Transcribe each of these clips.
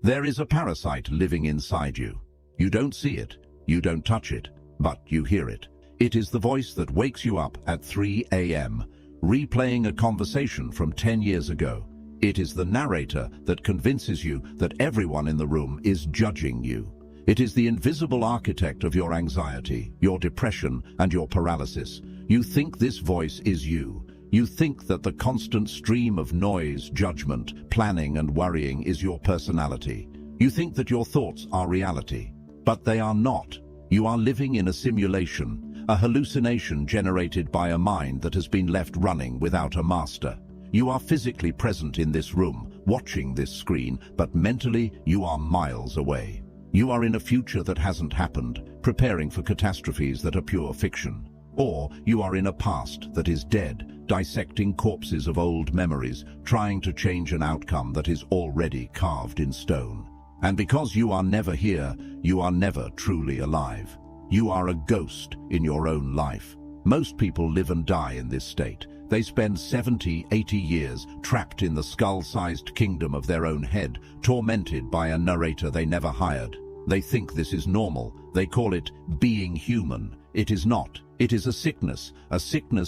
There is a parasite living inside you. You don't see it, you don't touch it, but you hear it. It is the voice that wakes you up at 3 a.m., replaying a conversation from 10 years ago. It is the narrator that convinces you that everyone in the room is judging you. It is the invisible architect of your anxiety, your depression, and your paralysis. You think this voice is you. You think that the constant stream of noise, judgment, planning, and worrying is your personality. You think that your thoughts are reality, but they are not. You are living in a simulation, a hallucination generated by a mind that has been left running without a master. You are physically present in this room, watching this screen, but mentally you are miles away. You are in a future that hasn't happened, preparing for catastrophes that are pure fiction. Or you are in a past that is dead, dissecting corpses of old memories, trying to change an outcome that is already carved in stone. And because you are never here, you are never truly alive. You are a ghost in your own life. Most people live and die in this state. They spend 70, 80 years trapped in the skull-sized kingdom of their own head, tormented by a narrator they never hired. They think this is normal. They call it being human. It is not. It is a sickness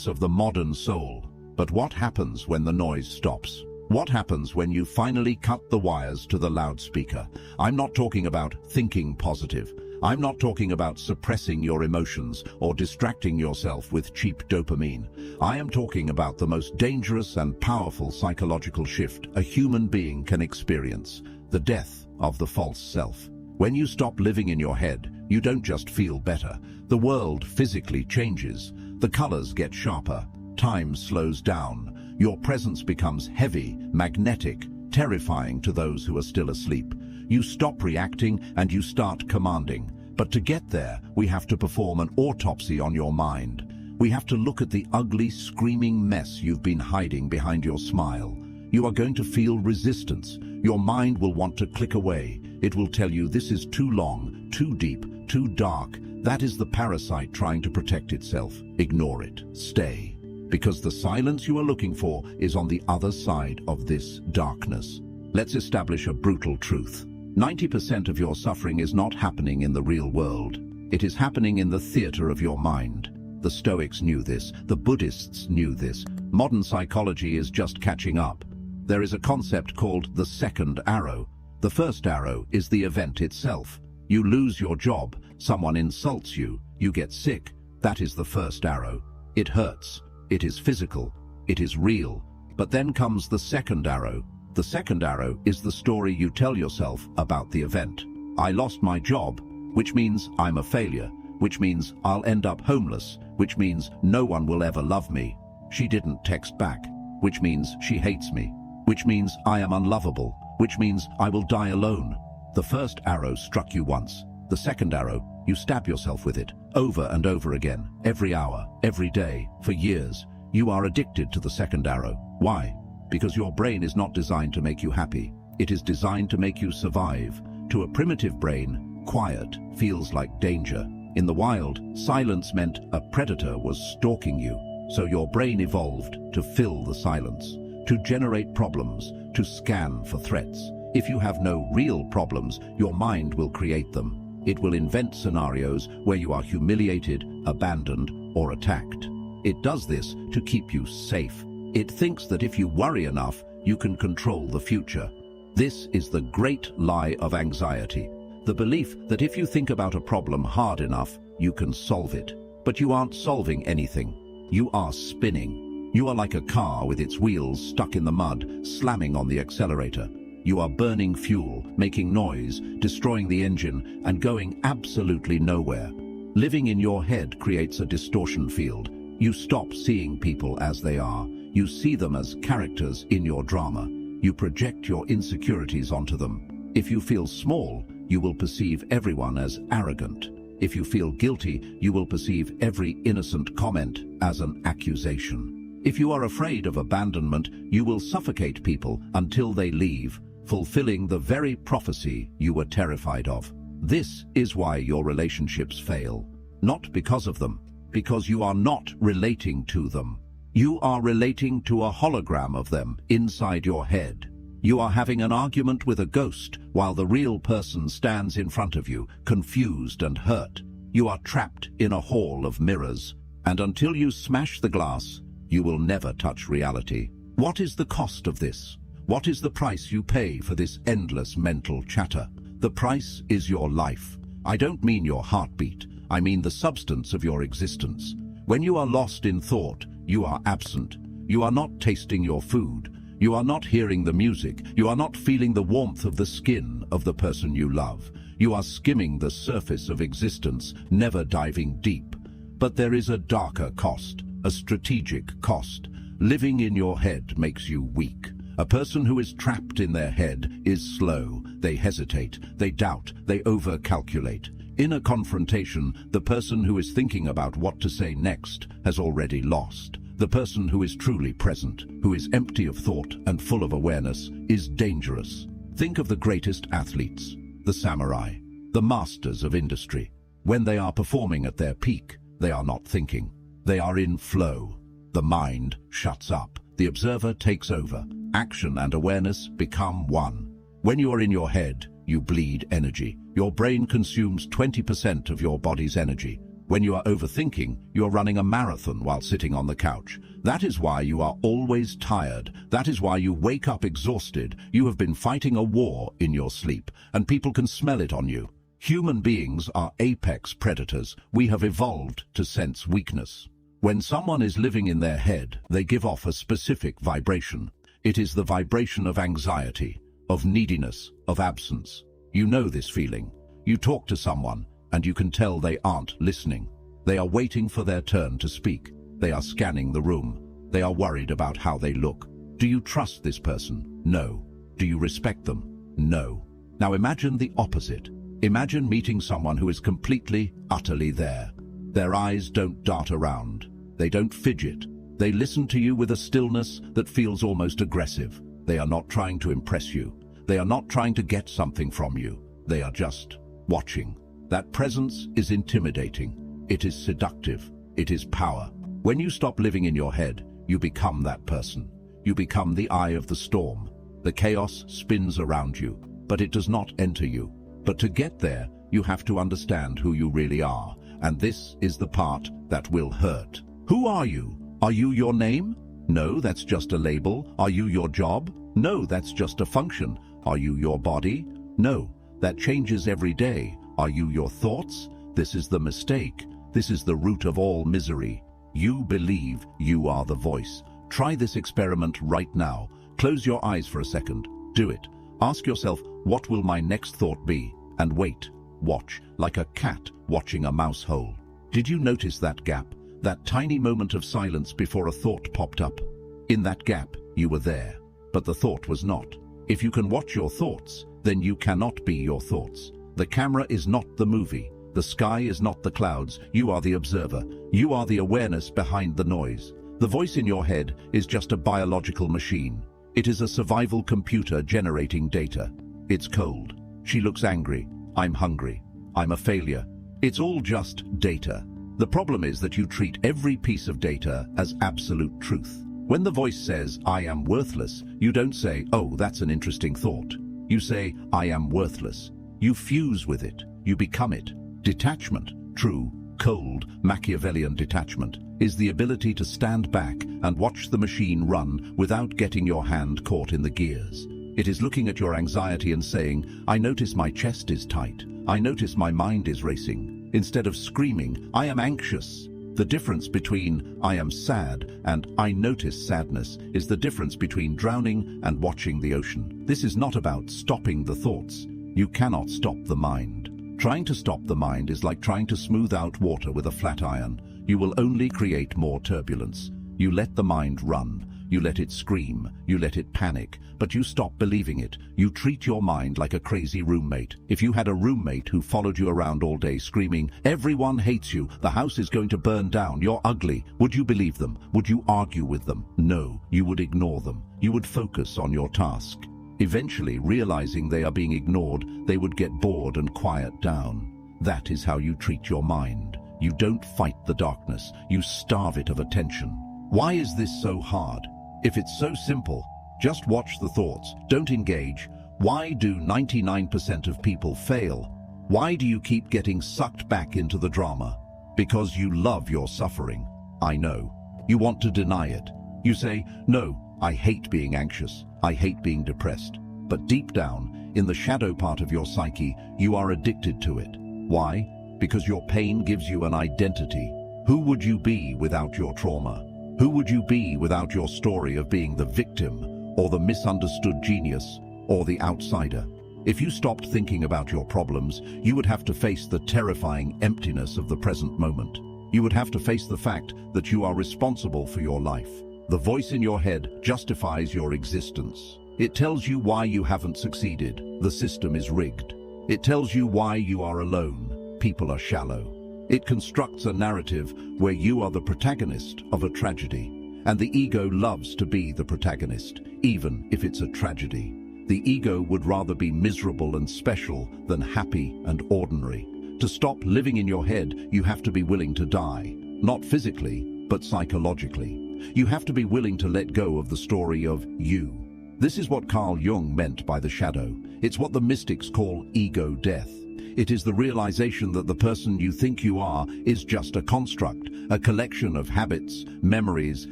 of the modern soul. But what happens when the noise stops? What happens when you finally cut the wires to the loudspeaker? I'm not talking about thinking positive. I'm not talking about suppressing your emotions or distracting yourself with cheap dopamine. I am talking about the most dangerous and powerful psychological shift a human being can experience: the death of the false self. When you stop living in your head, you don't just feel better. The world physically changes. The colors get sharper. Time slows down. Your presence becomes heavy, magnetic, terrifying to those who are still asleep. You stop reacting and you start commanding. But to get there, we have to perform an autopsy on your mind. We have to look at the ugly, screaming mess you've been hiding behind your smile. You are going to feel resistance. Your mind will want to click away. It will tell you this is too long, too deep, too dark. That is the parasite trying to protect itself. Ignore it. Stay. Because the silence you are looking for is on the other side of this darkness. Let's establish a brutal truth. 90% of your suffering is not happening in the real world. It is happening in the theater of your mind. The Stoics knew this. The Buddhists knew this. Modern psychology is just catching up. There is a concept called the second arrow. The first arrow is the event itself. You lose your job, someone insults you, you get sick. That is the first arrow. It hurts. It is physical. It is real. But then comes the second arrow. The second arrow is the story you tell yourself about the event. I lost my job, which means I'm a failure, which means I'll end up homeless, which means no one will ever love me. She didn't text back, which means she hates me, which means I am unlovable, which means I will die alone. The first arrow struck you once. The second arrow, you stab yourself with it, over and over again, every hour, every day, for years. You are addicted to the second arrow. Why? Because your brain is not designed to make you happy. It is designed to make you survive. To a primitive brain, quiet feels like danger. In the wild, silence meant a predator was stalking you. So your brain evolved to fill the silence, to generate problems, to scan for threats. If you have no real problems, your mind will create them. It will invent scenarios where you are humiliated, abandoned, or attacked. It does this to keep you safe. It thinks that if you worry enough, you can control the future. This is the great lie of anxiety. The belief that if you think about a problem hard enough, you can solve it. But you aren't solving anything. You are spinning. You are like a car with its wheels stuck in the mud, slamming on the accelerator. You are burning fuel, making noise, destroying the engine, and going absolutely nowhere. Living in your head creates a distortion field. You stop seeing people as they are. You see them as characters in your drama. You project your insecurities onto them. If you feel small, you will perceive everyone as arrogant. If you feel guilty, you will perceive every innocent comment as an accusation. If you are afraid of abandonment, you will suffocate people until they leave, fulfilling the very prophecy you were terrified of. This is why your relationships fail. Not because of them, because you are not relating to them. You are relating to a hologram of them inside your head. You are having an argument with a ghost while the real person stands in front of you, confused and hurt. You are trapped in a hall of mirrors, and until you smash the glass, you will never touch reality. What is the cost of this? What is the price you pay for this endless mental chatter? The price is your life. I don't mean your heartbeat. I mean the substance of your existence. When you are lost in thought, you are absent. You are not tasting your food. You are not hearing the music. You are not feeling the warmth of the skin of the person you love. You are skimming the surface of existence, never diving deep. But there is a darker cost, a strategic cost. Living in your head makes you weak. A person who is trapped in their head is slow. They hesitate, they doubt, they overcalculate. In a confrontation, the person who is thinking about what to say next has already lost. The person who is truly present, who is empty of thought and full of awareness, is dangerous. Think of the greatest athletes, the samurai, the masters of industry. When they are performing at their peak, they are not thinking. They are in flow. The mind shuts up. The observer takes over. Action and awareness become one. When you are in your head, you bleed energy. Your brain consumes 20% of your body's energy. When you are overthinking, you are running a marathon while sitting on the couch. That is why you are always tired. That is why you wake up exhausted. You have been fighting a war in your sleep, and people can smell it on you. Human beings are apex predators. We have evolved to sense weakness. When someone is living in their head, they give off a specific vibration. It is the vibration of anxiety, of neediness, of absence. You know this feeling. You talk to someone, and you can tell they aren't listening. They are waiting for their turn to speak. They are scanning the room. They are worried about how they look. Do you trust this person? No. Do you respect them? No. Now imagine the opposite. Imagine meeting someone who is completely, utterly there. Their eyes don't dart around. They don't fidget. They listen to you with a stillness that feels almost aggressive. They are not trying to impress you. They are not trying to get something from you. They are just watching. That presence is intimidating. It is seductive. It is power. When you stop living in your head, you become that person. You become the eye of the storm. The chaos spins around you, but it does not enter you. But to get there, you have to understand who you really are. And this is the part that will hurt. Who are you? Are you your name? No, that's just a label. Are you your job? No, that's just a function. Are you your body? No, that changes every day. Are you your thoughts? This is the mistake. This is the root of all misery. You believe you are the voice. Try this experiment right now. Close your eyes for a second. Do it. Ask yourself, what will my next thought be? And wait. Watch, like a cat watching a mouse hole. Did you notice that gap? That tiny moment of silence before a thought popped up? In that gap, you were there, but the thought was not. If you can watch your thoughts, then you cannot be your thoughts. The camera is not the movie. The sky is not the clouds. You are the observer. You are the awareness behind the noise. The voice in your head is just a biological machine. It is a survival computer generating data. It's cold. She looks angry. I'm hungry. I'm a failure. It's all just data. The problem is that you treat every piece of data as absolute truth. When the voice says, I am worthless, you don't say, oh, that's an interesting thought. You say, I am worthless. You fuse with it. You become it. Detachment, true, cold, Machiavellian detachment, is the ability to stand back and watch the machine run without getting your hand caught in the gears. It is looking at your anxiety and saying, I notice my chest is tight. I notice my mind is racing. Instead of screaming, I am anxious. The difference between I am sad and I notice sadness is the difference between drowning and watching the ocean. This is not about stopping the thoughts. You cannot stop the mind. Trying to stop the mind is like trying to smooth out water with a flat iron. You will only create more turbulence. You let the mind run. You let it scream. You let it panic. But you stop believing it. You treat your mind like a crazy roommate. If you had a roommate who followed you around all day screaming, everyone hates you, the house is going to burn down, you're ugly, would you believe them? Would you argue with them? No, you would ignore them. You would focus on your task. Eventually, realizing they are being ignored, they would get bored and quiet down. That is how you treat your mind. You don't fight the darkness. You starve it of attention. Why is this so hard? If it's so simple, Just watch the thoughts. Don't engage. Why do 99% of people fail? Why do you keep getting sucked back into the drama? Because you love your suffering. I know. You want to deny it. You say, no, I hate being anxious. I hate being depressed. But deep down, in the shadow part of your psyche, you are addicted to it. Why? Because your pain gives you an identity. Who would you be without your trauma? Who would you be without your story of being the victim, or the misunderstood genius, or the outsider? If you stopped thinking about your problems, you would have to face the terrifying emptiness of the present moment. You would have to face the fact that you are responsible for your life. The voice in your head justifies your existence. It tells you why you haven't succeeded. The system is rigged. It tells you why you are alone. People are shallow. It constructs a narrative where you are the protagonist of a tragedy. And the ego loves to be the protagonist, even if it's a tragedy. The ego would rather be miserable and special than happy and ordinary. To stop living in your head, you have to be willing to die. Not physically, but psychologically. You have to be willing to let go of the story of you. This is what Carl Jung meant by the shadow. It's what the mystics call ego death. It is the realization that the person you think you are is just a construct, a collection of habits, memories,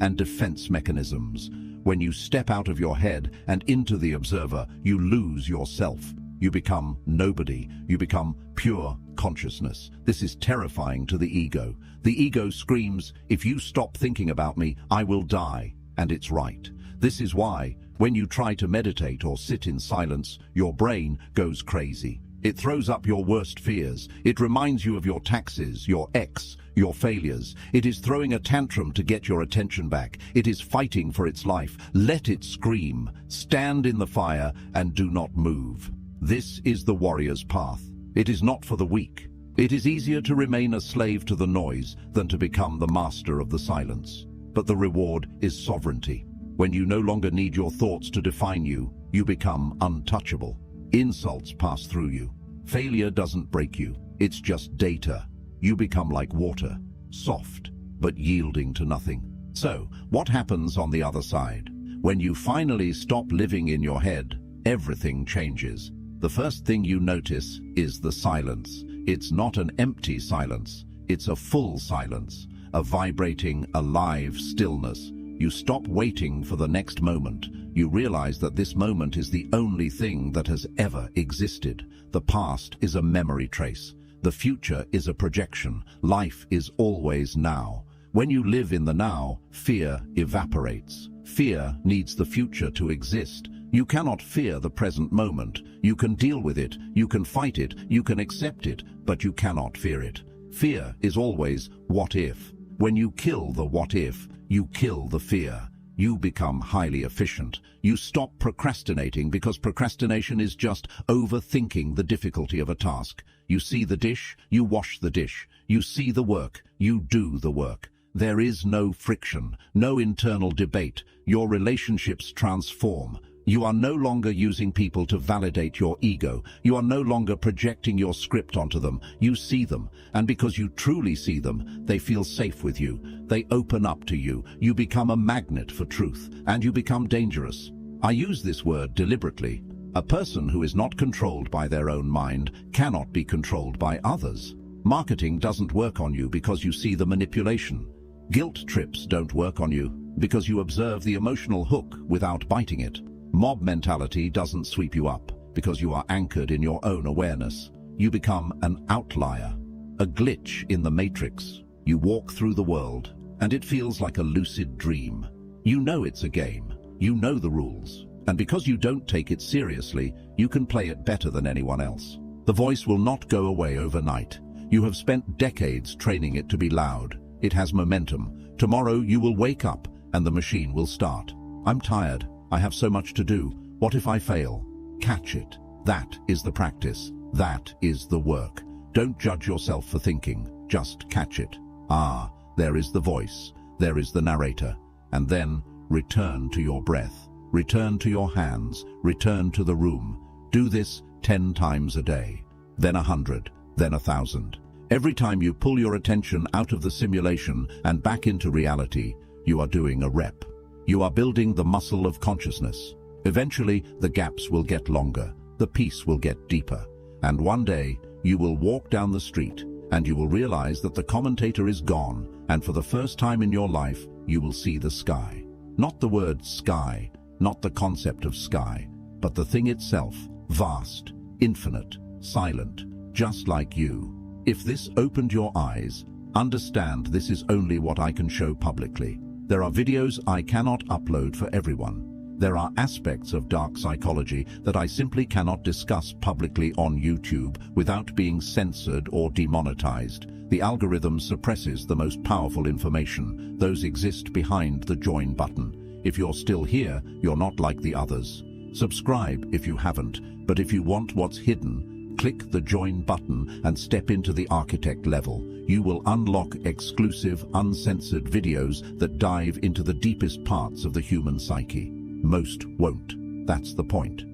and defense mechanisms. When you step out of your head and into the observer, you lose yourself. You become nobody. You become pure consciousness. This is terrifying to the ego. The ego screams, if you stop thinking about me, I will die. And it's right. This is why, when you try to meditate or sit in silence, your brain goes crazy. It throws up your worst fears. It reminds you of your taxes, your ex, your failures. It is throwing a tantrum to get your attention back. It is fighting for its life. Let it scream. Stand in the fire and do not move. This is the warrior's path. It is not for the weak. It is easier to remain a slave to the noise than to become the master of the silence. But the reward is sovereignty. When you no longer need your thoughts to define you, you become untouchable. Insults pass through you. Failure doesn't break you. It's just data. You become like water, soft, but yielding to nothing. So, what happens on the other side? When you finally stop living in your head, everything changes. The first thing you notice is the silence. It's not an empty silence. It's a full silence, a vibrating, alive stillness. You stop waiting for the next moment. You realize that this moment is the only thing that has ever existed. The past is a memory trace. The future is a projection. Life is always now. When you live in the now, fear evaporates. Fear needs the future to exist. You cannot fear the present moment. You can deal with it, you can fight it, you can accept it, but you cannot fear it. Fear is always what if. When you kill the what if, you kill the fear. You become highly efficient. You stop procrastinating because procrastination is just overthinking the difficulty of a task. You see the dish, you wash the dish. You see the work, you do the work. There is no friction, no internal debate. Your relationships transform. You are no longer using people to validate your ego. You are no longer projecting your script onto them. You see them, and because you truly see them, they feel safe with you. They open up to you. You become a magnet for truth, and you become dangerous. I use this word deliberately. A person who is not controlled by their own mind cannot be controlled by others. Marketing doesn't work on you because you see the manipulation. Guilt trips don't work on you because you observe the emotional hook without biting it. Mob mentality doesn't sweep you up because you are anchored in your own awareness. You become an outlier, a glitch in the matrix. You walk through the world, and it feels like a lucid dream. You know it's a game. You know the rules. And because you don't take it seriously, you can play it better than anyone else. The voice will not go away overnight. You have spent decades training it to be loud. It has momentum. Tomorrow you will wake up, and the machine will start. I'm tired. I have so much to do. What if I fail? Catch it. That is the practice. That is the work. Don't judge yourself for thinking. Just catch it. Ah, there is the voice. There is the narrator. And then return to your breath. Return to your hands. Return to the room. Do this 10 times a day. Then 100. Then 1,000. Every time you pull your attention out of the simulation and back into reality, you are doing a rep. You are building the muscle of consciousness. Eventually, the gaps will get longer, the peace will get deeper, and one day, you will walk down the street, and you will realize that the commentator is gone, and for the first time in your life, you will see the sky. Not the word sky, not the concept of sky, but the thing itself, vast, infinite, silent, just like you. If this opened your eyes, understand this is only what I can show publicly. There are videos I cannot upload for everyone. There are aspects of dark psychology that I simply cannot discuss publicly on YouTube without being censored or demonetized. The algorithm suppresses the most powerful information. Those exist behind the join button. If you're still here, you're not like the others. Subscribe if you haven't, but if you want what's hidden, click the join button and step into the architect level. You will unlock exclusive, uncensored videos that dive into the deepest parts of the human psyche. Most won't. That's the point.